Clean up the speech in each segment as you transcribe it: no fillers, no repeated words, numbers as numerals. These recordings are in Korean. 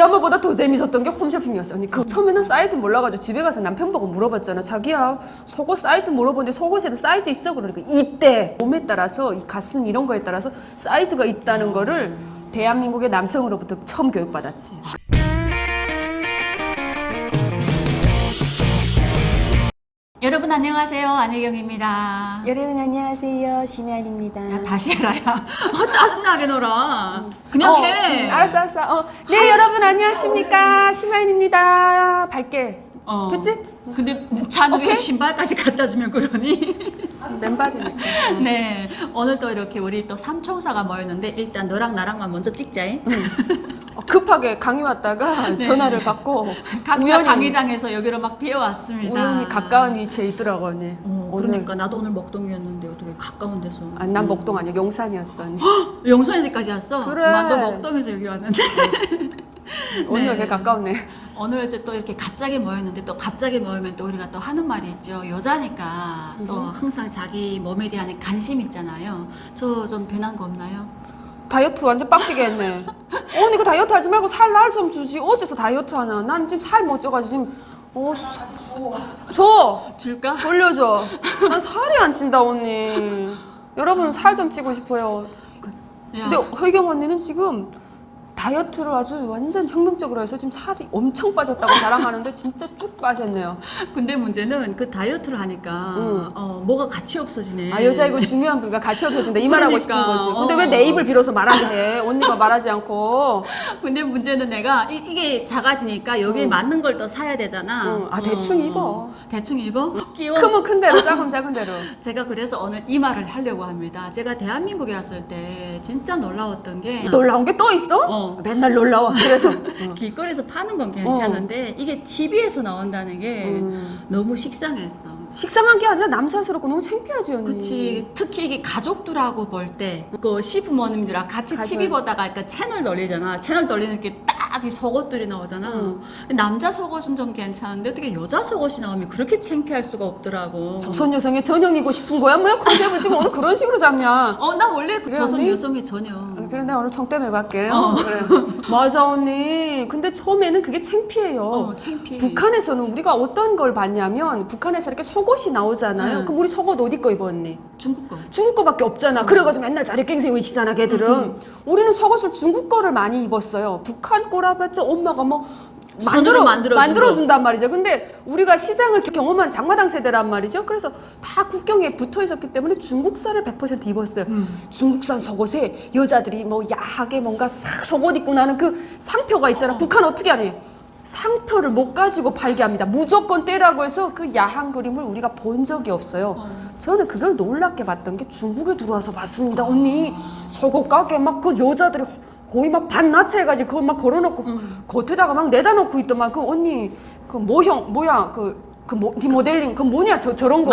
드라마보다 더 재밌었던 게 홈쇼핑이었어. 언니 그 처음에는 사이즈 몰라가지고 집에 가서 남편 보고 물어봤잖아. 자기야 속옷 사이즈 물어보는데 속옷에도 사이즈 있어? 그러니까 이때 몸에 따라서 이 가슴 이런 거에 따라서 사이즈가 있다는 거를 대한민국의 남성으로부터 처음 교육받았지. 여러분 안녕하세요. 안혜경입니다. 여러분 안녕하세요. 심연입니다. 야, 다시 해라. 야. 짜증나게 놀아. 그냥 해. 알았어. 네 여러분 안녕하십니까. 심연입니다. 밝게. 됐지? 근데 자는 왜 신발까지 갖다 주면 그러니? 맨발이니까. 네. 오늘 또 이렇게 우리 또 삼총사가 모였는데 일단 너랑 나랑만 먼저 찍자잉. 급하게 강의 왔다가 네. 전화를 받고 각자 우연히, 강의장에서 여기로 막 뛰어왔습니다. 우연히 가까운 위치에 있더라고 언니. 그러니까 나도 오늘 먹동이었는데 어떻게 가까운 데서. 난 먹동 아니야 용산이었어 언니. 영산에서까지 왔어? 그래. 나도 먹동에서 여기 왔는데. 언니가 네. 제일 가까웠네. 오늘 이제 또 이렇게 갑자기 모였는데 또 갑자기 모이면 또 우리가 또 하는 말이 있죠. 여자니까 또 항상 자기 몸에 대한 관심 있잖아요. 저 좀 변한 거 없나요? 다이어트 완전 빡시게 했네. 언니 그 다이어트 하지 말고 살 날 좀 주지. 어째서 다이어트 하나. 난 지금 살 못 쪄가지고 지금 줘. 줄까? 돌려줘. 난 살이 안 찐다 언니. 여러분 살 좀 찌고 싶어요. 야, 근데 혜경 언니는 지금 다이어트를 아주 완전 혁명적으로 해서 지금 살이 엄청 빠졌다고 자랑하는데 진짜 쭉 빠졌네요. 근데 문제는 그 다이어트를 하니까 뭐가 가치 없어지네. 아 여자 이거 중요한 부위가 같이 없어진다 이 말하고 싶은 그러니까, 거지. 근데 왜 내 입을 빌어서 말하게 해? 언니가 말하지 않고. 근데 문제는 내가 이게 작아지니까 여기에 맞는 걸 또 사야 되잖아. 아 대충 입어. 대충 입어? 끼워. 크면 큰 대로 작으면 작은 대로. 제가 그래서 오늘 이 말을 하려고 합니다. 제가 대한민국에 왔을 때 진짜 놀라웠던 게 놀라운 게 또 있어? 맨날 놀라워. 그래서 길거리에서 파는 건 괜찮은데 이게 TV에서 나온다는 게 너무 식상했어. 식상한 게 아니라 남사스럽고 너무 창피하지 언니. 그치. 특히 이게 가족들하고 볼 때, 그 시부모님들랑 같이 TV 보다가 그러니까 채널 돌리잖아. 채널 돌리는 게 딱 이 속옷들이 나오잖아. 남자 속옷은 좀 괜찮은데 어떻게 여자 속옷이 나오면 그렇게 창피할 수가 없더라고. 조선 여성의 전형이고 싶은 거야? 뭐야 컨셉을 지금 오늘 그런 식으로 잡냐? 나 원래 그 그래, 조선 언니? 여성의 전형. 그래 내가 오늘 청tem에 갈게요. 그래. 맞아 언니. 근데 처음에는 그게 창피해요. 창피해. 북한에서는 우리가 어떤 걸 봤냐면 북한에서 이렇게 속옷이 나오잖아요. 그럼 우리 속옷 어디 거 입어 언니? 중국 거. 중국 거밖에 없잖아. 그래가지고 맨날 자력갱생 위치잖아 걔들은. 우리는 속옷을 중국 거를 많이 입었어요. 북한 거라봤자 엄마가 뭐 손으로 만들어준단 말이죠. 근데 우리가 시장을 경험한 장마당 세대란 말이죠. 그래서 다 국경에 붙어 있었기 때문에 중국산을 100% 입었어요. 중국산 속옷에 여자들이 뭐 야하게 뭔가 싹 속옷 입고 나는 그 상표가 있잖아. 북한 어떻게 하니? 상표를 못 가지고 팔게 합니다. 무조건 떼라고 해서 그 야한 그림을 우리가 본 적이 없어요. 저는 그걸 놀랍게 봤던 게 중국에 들어와서 봤습니다. 언니 속옷 가게 막 그 여자들이 거의 막 반나체 해가지고 그걸 막 걸어놓고 겉에다가 막 내다 놓고 있더만. 그 언니 그 모형 뭐야 네 모델링 그 뭐냐 저런 거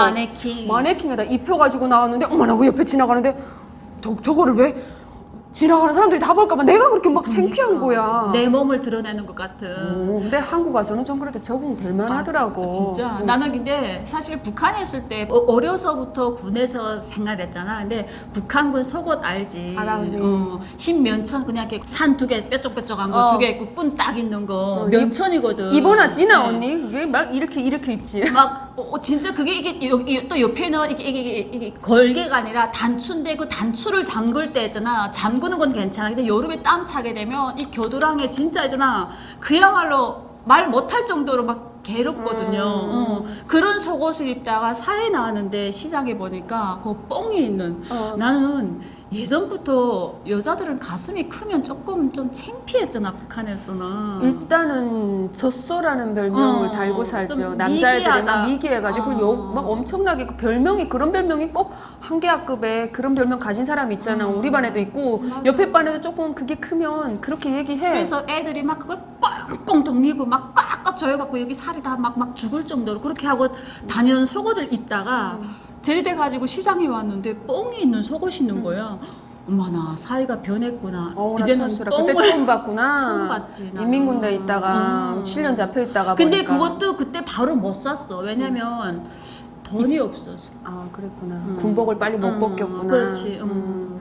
마네킹에다 입혀가지고 나왔는데 어머나 그 옆에 지나가는데 저거를 왜 지나가는 사람들이 다 볼까봐 내가 그렇게 막 창피한 거야. 내 몸을 드러내는 것 같은. 근데 한국 와서는 좀 그래도 적응될 만하더라고. 진짜 나는 근데 사실 북한에 있을 때 어려서부터 군에서 생활했잖아. 근데 북한군 속옷 알지? 알아, 네. 흰 면천 그냥 이렇게 산 두 개 뾰족뾰족한 거 두 개 있고 끈 딱 있는 거 면천이거든. 입어나 지나 언니 그게 막 이렇게 입지. 막 진짜 그게 이게 또 옆에는 이게 걸개가 아니라 단추인데 그 단추를 잠글 때 있잖아. 잠그는 건 괜찮아. 근데 여름에 땀 차게 되면 이 겨드랑이에 진짜 있잖아. 그야말로 말 못할 정도로 막 괴롭거든요. 그런 속옷을 입다가 사회 나왔는데 시장에 보니까 그 뽕이 있는 나는 예전부터 여자들은 가슴이 크면 조금 좀 창피했잖아 북한에서는. 일단은 젖소라는 별명을 달고 살죠. 남자애들이 막 미개해가지고 막 엄청나게 그 별명이 그런 별명이 꼭 한계학급에 그런 별명 가진 사람 있잖아. 우리 반에도 있고 옆에 반에도 조금 그게 크면 그렇게 얘기해. 그래서 애들이 막 그걸 꽁꽁 덩이고 막 꽉꽉 조여갖고 여기 살이 다 막 죽을 정도로 그렇게 하고 다니는 속옷을 입다가 제대가지고 시장에 왔는데 뽕이 있는 속옷이 있는 거야. 어머나 사이가 변했구나. 이제는 그때 처음 봤구나. 처음 봤지. 나는. 인민군대에 있다가 7년 잡혀 있다가 근데 보니까. 그것도 그때 바로 못 샀어. 왜냐면 돈이 없어서. 아 그랬구나. 군복을 빨리 못 벗겼구나. 그렇지.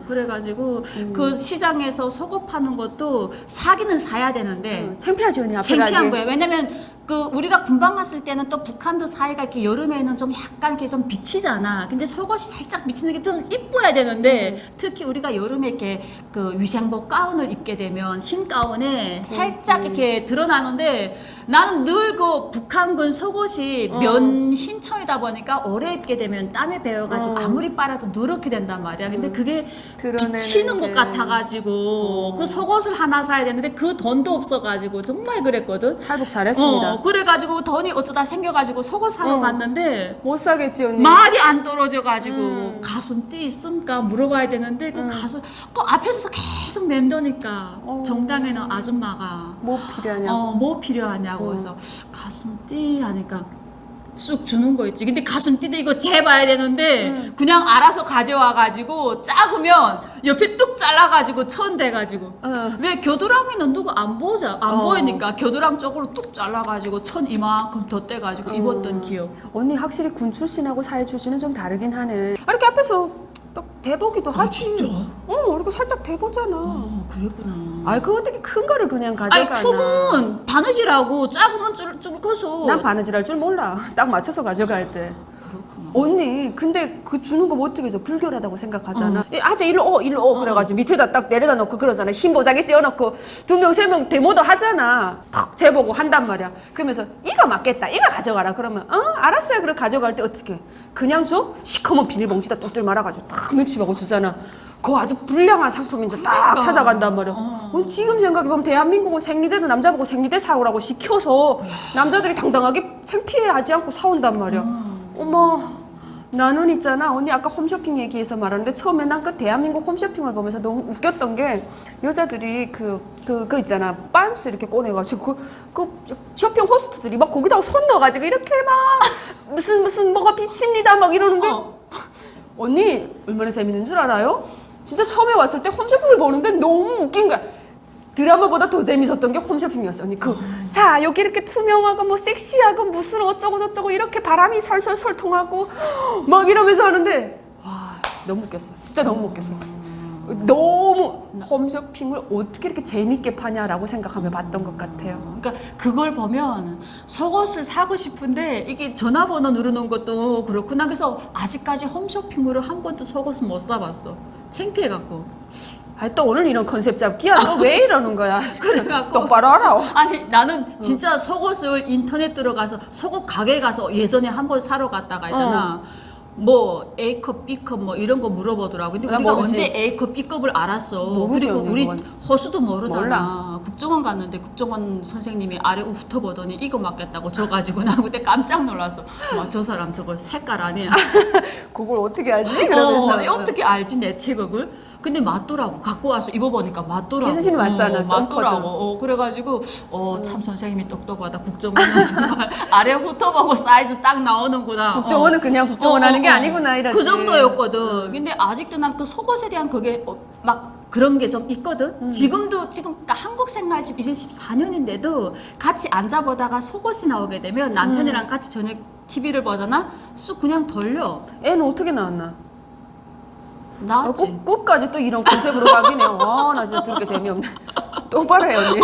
그래가지고 그 시장에서 속옷 파는 것도 사기는 사야 되는데 창피하지 언니 앞에 창피한 가기. 거예요. 왜냐면 그 우리가 군방 갔을 때는 또 북한도 사이가 이렇게 여름에는 좀 약간 이렇게 좀 비치잖아. 근데 속옷이 살짝 비치는 게 좀 이뻐야 되는데 특히 우리가 여름에 이렇게 그 위생복 가운을 입게 되면 흰 가운에 살짝 이렇게 드러나는데 나는 늘 그 북한군 속옷이 면 흰천이다 보니까 오래 입게 되면 땀에 배어가지고 아무리 빨아도 누렇게 된단 말이야. 근데 그게 비치는 것 같아가지고 그 속옷을 하나 사야 되는데 그 돈도 없어가지고 정말 그랬거든. 탈북 잘했습니다. 그래가지고 돈이 어쩌다 생겨가지고 속옷 사러 갔는데 못 사겠지 언니. 말이 안 떨어져가지고 가슴띠 있습니까 물어봐야 되는데 그 가슴 그 앞에서 계속 맴도니까 정당에는 아줌마가 뭐 필요하냐. 뭐 필요하냐고 해서 가슴띠 하니까 쑥 주는 거 있지. 근데 가슴띠도 이거 재봐야 되는데 그냥 알아서 가져와가지고 작으면 옆에 뚝 잘라가지고 천 돼가지고 왜 겨드랑이는 누구 안 보이니까 겨드랑 쪽으로 뚝 잘라가지고 천 이만큼 더 떼가지고 입었던 기억. 언니 확실히 군 출신하고 사회 출신은 좀 다르긴 하네. 아, 이렇게 앞에서 딱 대보기도 하지. 진짜? 이렇게 살짝 대보잖아. 그랬구나. 아이 그 어떻게 큰 거를 그냥 아니 가져가나. 크면 바느질하고 작으면 줄 커서. 난 바느질할 줄 몰라. 딱 맞춰서 가져갈 때. 그렇구나. 언니 근데 그 주는 거 뭐 어떻게 줘? 불결하다고 생각하잖아. 아재 일로 오 그래가지고 밑에다 딱 내려다 놓고 그러잖아. 흰 보자기 씌워놓고 2명 3명 데모도 하잖아. 탁 재보고 한단 말이야. 그러면서 이거 맞겠다. 이거 가져가라. 그러면 알았어요. 그럼 가져갈 때 어떻게? 그냥 줘? 시커먼 비닐봉지다 뚝뚝 말아가지고 탁 눈치 보고 주잖아. 그거 아주 불량한 상품인지 딱 찾아간단 말이야. 지금 생각해보면 대한민국은 생리대도 남자보고 생리대 사오라고 시켜서 남자들이 당당하게 창피해하지 않고 사온단 말이야. 어머, 나는 있잖아. 언니 아까 홈쇼핑 얘기해서 말하는데 처음에 난 그 대한민국 홈쇼핑을 보면서 너무 웃겼던 게 여자들이 그 있잖아. 빤스 이렇게 꺼내가지고 그 쇼핑 호스트들이 막 거기다가 손 넣어가지고 이렇게 막 무슨 뭐가 비칩니다 막 이러는데 언니 얼마나 재밌는 줄 알아요? 진짜 처음에 왔을 때 홈쇼핑을 보는데 너무 웃긴 거야. 드라마보다 더 재밌었던 게 홈쇼핑이었어. 언니 자 여기 이렇게 투명하고 뭐 섹시하고 무슨 어쩌고 저쩌고 이렇게 바람이 설설설 통하고 막 이러면서 하는데 와 너무 웃겼어. 진짜 너무 웃겼어. 너무 홈쇼핑을 어떻게 이렇게 재밌게 파냐라고 생각하며 봤던 것 같아요. 그러니까 그걸 보면 속옷을 사고 싶은데 이게 전화번호 누르는 것도 그렇구나. 그래서 아직까지 홈쇼핑으로 한 번도 속옷을 못 사봤어. 창피해갖고. 아, 또 오늘 이런 컨셉 잡기야? 너 왜 이러는 거야? 그래갖고 똑바로 알아. 아니 나는 진짜 속옷을 인터넷 들어가서 속옷 가게 가서 예전에 한 번 사러 갔다가 있잖아. 뭐 A컵, B컵 뭐 이런 거 물어보더라고. 근데 나 우리가 모르지. 언제 A컵, B컵을 알았어. 모르지, 그리고 언니, 우리 그건. 허수도 모르잖아. 몰라. 국정원 갔는데 국정원 선생님이 아래 훑어보더니 이거 맞겠다고 줘가지고 나 그때 깜짝 놀랐어. 와, 저 사람 저거 색깔 아니야. 그걸 어떻게 알지? 그러면서. 어떻게 알지 내 체격을? 근데 맞더라고. 갖고 와서 입어보니까 맞더라고. 지수씨는 맞잖아, 맞더라고. 그래가지고 참 선생님이 똑똑하다. 국정원은 정말 아래 훑어보고 사이즈 딱 나오는구나. 국정원은 그냥 국정원 하는 게 아니구나 이러지. 그 정도였거든. 근데 아직도 난 그 속옷에 대한 그게 막 그런 게 좀 있거든. 지금 그러니까 한국 생활집 이제 14년인데도 같이 앉아보다가 속옷이 나오게 되면 남편이랑 같이 저녁 TV를 보잖아. 쑥 그냥 돌려. 애는 어떻게 나왔나? 나왔지. 끝까지 또 이런 컨셉으로 가긴 해요. 와, 나 진짜 들을 게 재미없네. 똑바로 해, 언니.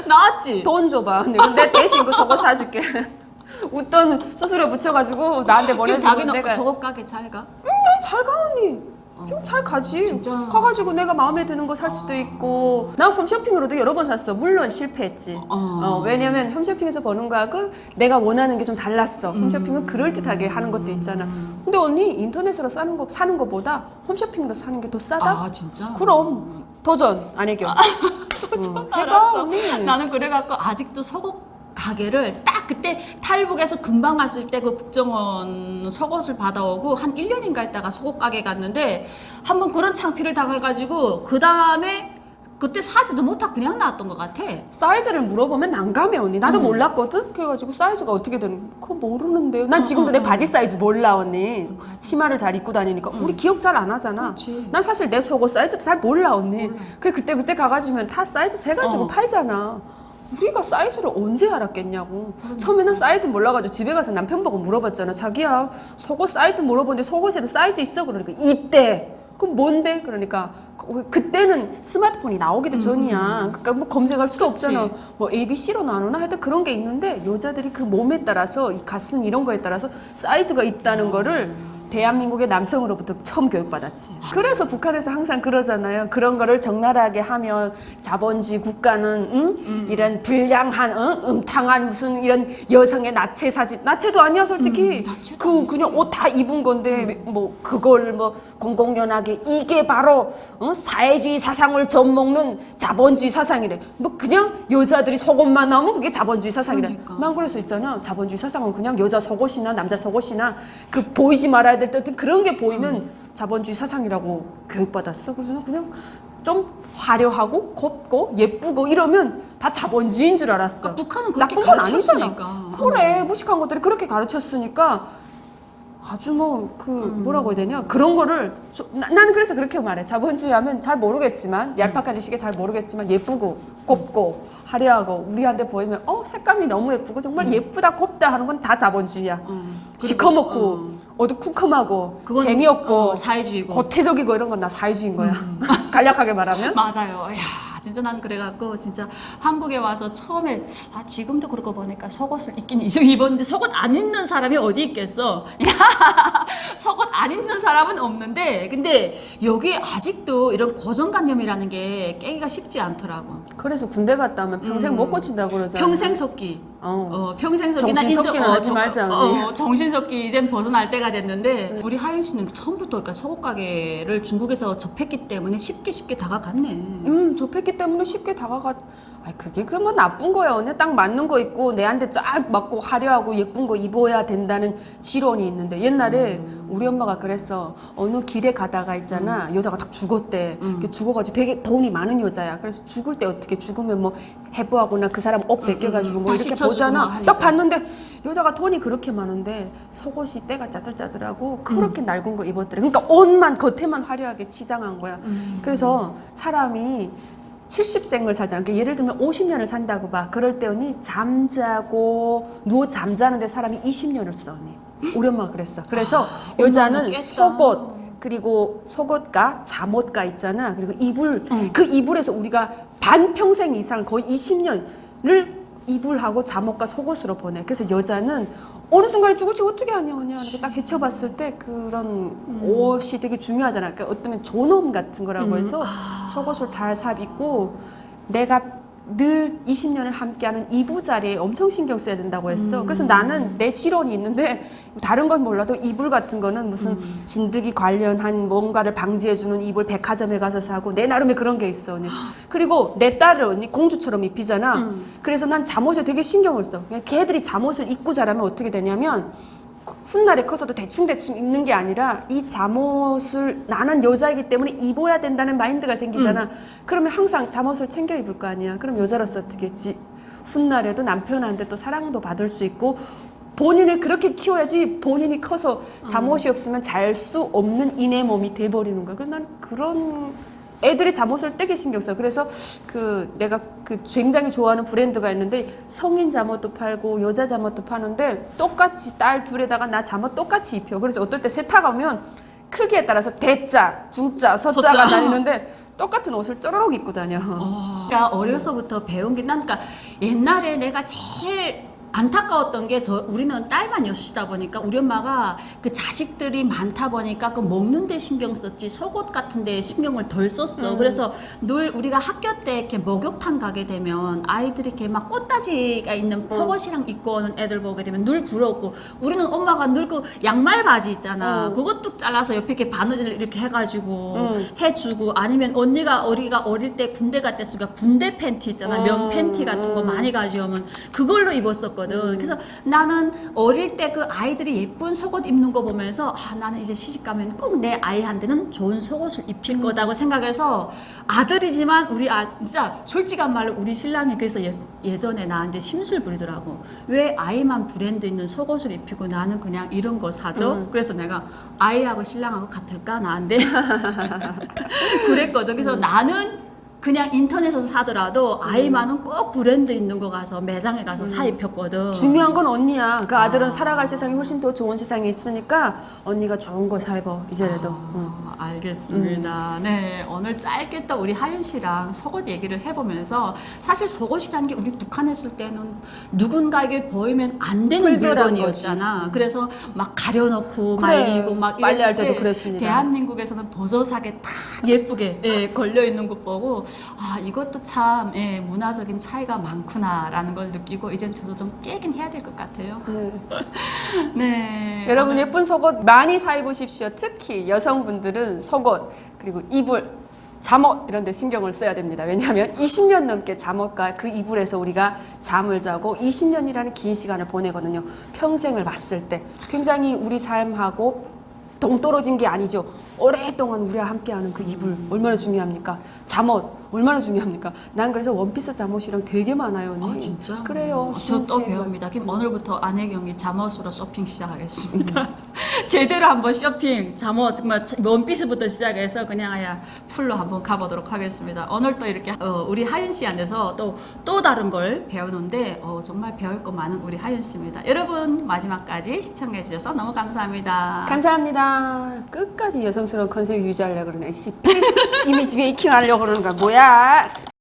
나왔지. 돈 줘봐. 언니. 내 대신 그 속옷 사줄게. 웃돈 수수료 붙여가지고 나한테 그럼 보내주고 자기는 내가. 속옷 가게 잘 가? 잘 가, 언니. 좀 잘 가지. 진짜? 가가지고 내가 마음에 드는 거 살 수도 있고. 난 홈쇼핑으로도 여러 번 샀어. 물론 실패했지. 왜냐면 홈쇼핑에서 버는 거하고 내가 원하는 게 좀 달랐어. 홈쇼핑은 그럴듯하게 하는 것도 있잖아. 근데 언니 인터넷으로 사는 거보다 홈쇼핑으로 사는 게 더 싸다? 아 진짜? 그럼 도전 안 해겨. 좀 해봐, 알았어. 언니. 나는 그래갖고 아직도 속옷 가게를 딱 그때 탈북에서 금방 갔을 때 그 국정원 속옷을 받아오고 한 1년인가 있다가 속옷 가게 갔는데 한번 그런 창피를 당해가지고 그 다음에 그때 사지도 못하고 그냥 나왔던 것 같아. 사이즈를 물어보면 난감해 언니. 나도 몰랐거든. 그래가지고 사이즈가 어떻게 되는? 그거 모르는데요. 난 지금도 내 바지 사이즈 몰라 언니. 치마를 잘 입고 다니니까 우리 기억 잘 안 하잖아. 그렇지. 난 사실 내 속옷 사이즈 잘 몰라 언니. 그때 가가지고 다 사이즈 재가지고 팔잖아. 우리가 사이즈를 언제 알았겠냐고. 처음에는 사이즈 몰라가지고 집에 가서 남편 보고 물어봤잖아. 자기야 속옷 사이즈 물어보는데 속옷에도 사이즈 있어? 그러니까 이때 그럼 뭔데? 그러니까 그때는 스마트폰이 나오기도 전이야. 그러니까 뭐 검색할 수도 없잖아. 뭐 ABC로 나누나 하여튼 그런 게 있는데 여자들이 그 몸에 따라서 이 가슴 이런 거에 따라서 사이즈가 있다는 거를 대한민국의 남성으로부터 처음 교육받았지. 그래서 북한에서 항상 그러잖아요. 그런 거를 적나라하게 하면 자본주의 국가는 이런 불량한 음탕한 무슨 이런 여성의 나체 사진, 나체도 아니야 솔직히. 그 그냥 옷 다 입은 건데 뭐 그걸 뭐 공공연하게 이게 바로 사회주의 사상을 젖먹는 자본주의 사상이래. 뭐 그냥 여자들이 속옷만 나오면 그게 자본주의 사상이래. 그러니까. 난 그래서 있잖아. 자본주의 사상은 그냥 여자 속옷이나 남자 속옷이나 그 보이지 말아야 될 때 그런 게 보이면 자본주의 사상이라고 교육받았어. 그래서 난 그냥 좀 화려하고 곱고 예쁘고 이러면 다 자본주의인 줄 알았어. 그러니까 북한은 그렇게 나쁜 건 아니잖아. 가르쳤으니까. 그래 무식한 것들이 그렇게 가르쳤으니까 아주 뭐 그 뭐라고 해야 되냐 그런 거를 나는 그래서 그렇게 말해. 자본주의 하면 잘 모르겠지만 얄팍한 지식에 잘 모르겠지만 예쁘고 곱고 화려하고 우리한테 보이면 색감이 너무 예쁘고 정말 예쁘다 곱다 하는 건 다 자본주의야. 시커멓고 어두컴컴하고 그건, 재미없고 사회주의고. 고태적이고 이런 건 나 사회주의인 거야. 간략하게 말하면. 맞아요. 야, 진짜 난 그래갖고 진짜 한국에 와서 처음에 지금도 그러고 보니까 속옷을 입긴 입었는데 속옷 안 입는 사람이 어디 있겠어? 속옷 안 입는 사람은 없는데 근데 여기 아직도 이런 고정관념이라는 게 깨기가 쉽지 않더라고. 그래서 군대 갔다 오면 평생 못 고친다고 그러잖아. 평생 속기. 평생 속기. 난 정신 속기는 하지 말자, 언니. 정신 속기 이젠 벗어날 때가 됐는데 우리 하윤 씨는 처음부터 그러니까 속옷 가게를 중국에서 접했기 때문에 쉽게 다가갔네. 접했기 때문에 쉽게 다가가. 아이 그게 그 뭐 나쁜 거야. 언니 딱 맞는 거 입고 내한테 쫙 맞고 화려하고 예쁜 거 입어야 된다는 지론이 있는데 옛날에 우리 엄마가 그랬어. 어느 길에 가다가 있잖아. 여자가 딱 죽었대. 죽어가지고 되게 돈이 많은 여자야. 그래서 죽을 때 어떻게 죽으면 뭐 해부하거나 그 사람 옷 벗겨가지고 뭐 다시 이렇게 쳐주고 보잖아. 뭐 하니까. 딱 봤는데 여자가 돈이 그렇게 많은데 속옷이 때가 짜들짜들하고 그렇게 낡은 거 입었더래. 그러니까 옷만 겉에만 화려하게 치장한 거야. 그래서 사람이 70생을 살잖아. 그러니까 예를 들면 50년을 산다고 봐. 그럴 때 언니 잠자고 누워 잠자는데 사람이 20년을 써 언니. 우리 엄마가 그랬어. 그래서 여자는 깼다. 속옷 그리고 속옷과 잠옷과 있잖아. 그리고 이불 그 이불에서 우리가 반평생 이상 거의 20년을 이불하고 잠옷과 속옷으로 보내. 그래서 여자는 어느 순간에 죽을지 어떻게 아냐 그냥 이렇게 딱 헤쳐봤을 때 그런 옷이 되게 중요하잖아. 그러니까 어쩌면 존엄 같은 거라고 해서 속옷을 잘 삽입고 내가 늘 20년을 함께하는 이부 자리에 엄청 신경 써야 된다고 했어. 그래서 나는 내 지론이 있는데 다른 건 몰라도 이불 같은 거는 무슨 진드기 관련한 뭔가를 방지해주는 이불 백화점에 가서 사고 내 나름의 그런 게 있어 언니. 그리고 내 딸을 언니 공주처럼 입히잖아. 그래서 난 잠옷에 되게 신경을 써. 그냥 걔들이 잠옷을 입고 자라면 어떻게 되냐면 훗날에 커서도 대충 입는 게 아니라 이 잠옷을 나는 여자이기 때문에 입어야 된다는 마인드가 생기잖아. 그러면 항상 잠옷을 챙겨 입을 거 아니야. 그럼 여자로서 어떻게 했지? 훗날에도 남편한테 또 사랑도 받을 수 있고 본인을 그렇게 키워야지 본인이 커서 잠옷이 없으면 잘 수 없는 이내 몸이 돼버리는 거야. 그래서 난 그런 애들이 잠옷을 되게 신경 써. 그래서 내가 굉장히 좋아하는 브랜드가 있는데 성인 잠옷도 팔고 여자 잠옷도 파는데 똑같이 딸 둘에다가 나 잠옷 똑같이 입혀. 그래서 어떨 때 세탁 하면 크기에 따라서 대자, 중자, 서자가 다니는데 똑같은 옷을 쪼르륵 입고 다녀. 그러니까 어려서부터 배운 게 난 그러니까 옛날에 내가 제일 안타까웠던 게 우리는 딸만 여시다 보니까 우리 엄마가 그 자식들이 많다 보니까 그 먹는 데 신경 썼지 속옷 같은 데 신경을 덜 썼어. 그래서 늘 우리가 학교 때 이렇게 목욕탕 가게 되면 아이들이 이렇게 막 꽃다지가 있는 속옷이랑 입고 오는 애들 보게 되면 늘 부러웠고 우리는 엄마가 늘 그 양말 바지 있잖아. 그거 뚝 잘라서 옆에 이렇게 바느질 이렇게 해가지고 해주고 아니면 우리가 어릴 때 군대 갔댔으니까 군대 팬티 있잖아. 면 팬티 같은 거 많이 가져오면 그걸로 입었었거든. 그래서 나는 어릴 때 그 아이들이 예쁜 속옷 입는 거 보면서 나는 이제 시집 가면 꼭 내 아이한테는 좋은 속옷을 입힐 거다고 생각해서 아들이지만 우리 진짜 솔직한 말로 우리 신랑이 그래서 예전에 나한테 심술 부리더라고. 왜 아이만 브랜드 있는 속옷을 입히고 나는 그냥 이런 거 사줘? 그래서 내가 아이하고 신랑하고 같을까 나한테 그랬거든. 그래서 나는 그냥 인터넷에서 사더라도 아이만은 꼭 브랜드 있는 거 가서 매장에 가서 사입혔거든. 중요한 건 언니야. 그 아들은 살아갈 세상이 훨씬 더 좋은 세상이 있으니까 언니가 좋은 거 사 입어 이제라도. 알겠습니다. 네, 오늘 짧게 또 우리 하윤 씨랑 속옷 얘기를 해보면서 사실 속옷이라는 게 우리 북한에 있을 때는 누군가에게 보이면 안 되는 불결한 물건이었잖아. 그래서 막 가려놓고 그래, 말리고 막 이럴 빨래할 때도 때 그랬습니다. 대한민국에서는 버섯하게 딱 예쁘게 걸려 있는 것 보고 아 이것도 참 문화적인 차이가 많구나라는 걸 느끼고 이젠 저도 좀 깨긴 해야 될 것 같아요. 네. 여러분 예쁜 속옷 많이 사 입으십시오. 특히 여성분들은 속옷 그리고 이불, 잠옷 이런 데 신경을 써야 됩니다. 왜냐하면 20년 넘게 잠옷과 그 이불에서 우리가 잠을 자고 20년이라는 긴 시간을 보내거든요. 평생을 봤을 때 굉장히 우리 삶하고 동떨어진 게 아니죠. 오랫동안 우리와 함께하는 그 이불 얼마나 중요합니까? 잠옷 얼마나 중요합니까? 난 그래서 원피스 잠옷이랑 되게 많아요. 언니. 아 진짜? 그래요. 저 또 배웁니다. 그럼 오늘부터 안혜경이 잠옷으로 쇼핑 시작하겠습니다. 제대로 한번 쇼핑 잠옷 정말 원피스부터 시작해서 그냥 아야 풀로 한번 가보도록 하겠습니다. 오늘 또 이렇게 우리 하윤 씨한테서 또 다른 걸 배우는데 정말 배울 거 많은 우리 하윤 씨입니다. 여러분 마지막까지 시청해 주셔서 너무 감사합니다. 감사합니다. 끝까지 여성스러운 컨셉 유지하려고 그러네. 씨, 이미지 메이킹 하려고 그러는 거야. 뭐야?